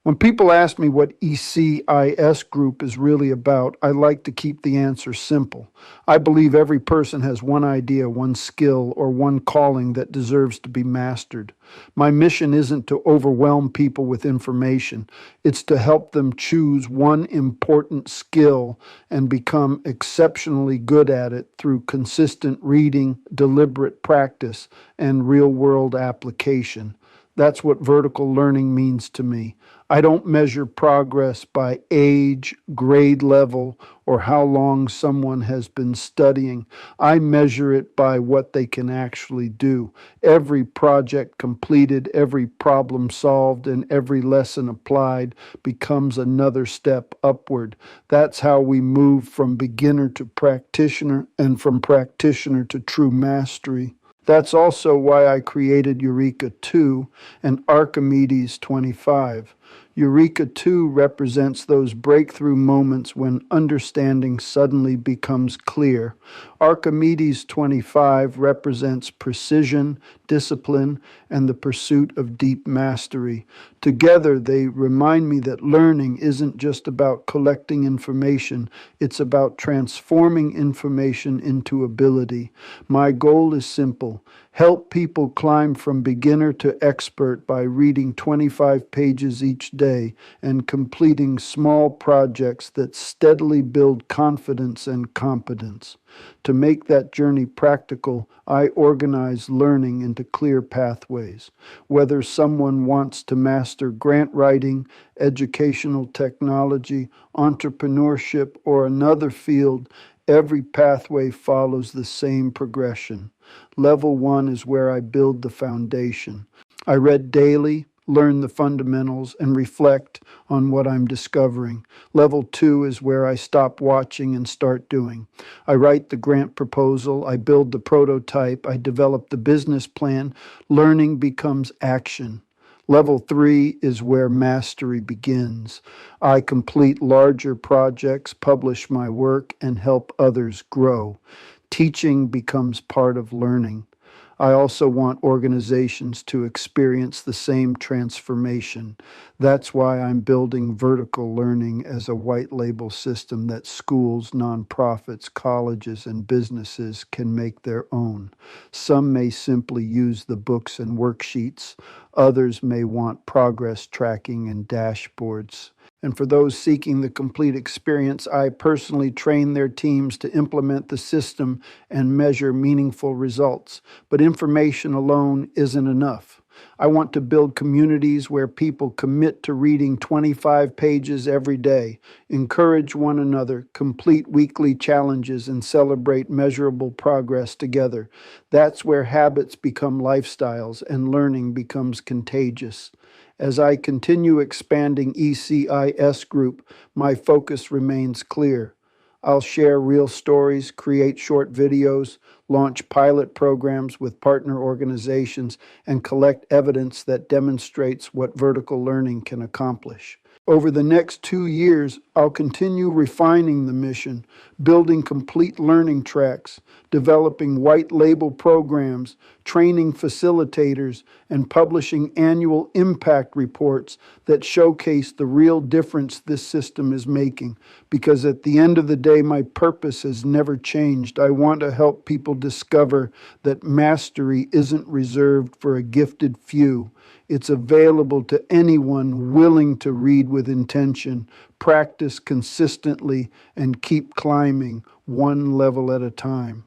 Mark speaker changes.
Speaker 1: When people ask me what ECIS Group is really about, I like to keep the answer simple. I believe every person has one idea, one skill, or one calling that deserves to be mastered. My mission isn't to overwhelm people with information. It's to help them choose one important skill and become exceptionally good at it through consistent reading, deliberate practice, and real-world application. That's what vertical learning means to me. I don't measure progress by age, grade level, or how long someone has been studying. I measure it by what they can actually do. Every project completed, every problem solved, and every lesson applied becomes another step upward. That's how we move from beginner to practitioner and from practitioner to true mastery. That's also why I created EUREKA 2 and ARCHIMEDES 25. EUREKA 2 represents those breakthrough moments when understanding suddenly becomes clear. ARCHIMEDES 25 represents precision, discipline, and the pursuit of deep mastery. Together, they remind me that learning isn't just about collecting information, it's about transforming information into ability. My goal is simple: help people climb from beginner to expert by reading 25 pages each day and completing small projects that steadily build confidence and competence. To make that journey practical, I organize learning into clear pathways. Whether someone wants to master grant writing, educational technology, entrepreneurship, or another field, every pathway follows the same progression. Level 1 is where I build the foundation. I read daily, learn the fundamentals, and reflect on what I'm discovering. Level 2 is where I stop watching and start doing. I write the grant proposal, I build the prototype, I develop the business plan. Learning becomes action. Level 3 is where mastery begins. I complete larger projects, publish my work, and help others grow. Teaching becomes part of learning. I also want organizations to experience the same transformation. That's why I'm building vertical learning as a white label system that schools, nonprofits, colleges, and businesses can make their own. Some may simply use the books and worksheets. Others may want progress tracking and dashboards. And for those seeking the complete experience, I personally train their teams to implement the system and measure meaningful results. But information alone isn't enough. I want to build communities where people commit to reading 25 pages every day, encourage one another, complete weekly challenges, and celebrate measurable progress together. That's where habits become lifestyles and learning becomes contagious. As I continue expanding ECIS Group, my focus remains clear. I'll share real stories, create short videos, launch pilot programs with partner organizations, and collect evidence that demonstrates what vertical learning can accomplish. Over the next 2 years, I'll continue refining the mission, building complete learning tracks, developing white label programs, training facilitators, and publishing annual impact reports that showcase the real difference this system is making. Because at the end of the day, my purpose has never changed. I want to help people discover that mastery isn't reserved for a gifted few. It's available to anyone willing to read with intention, practice consistently, and keep climbing one level at a time.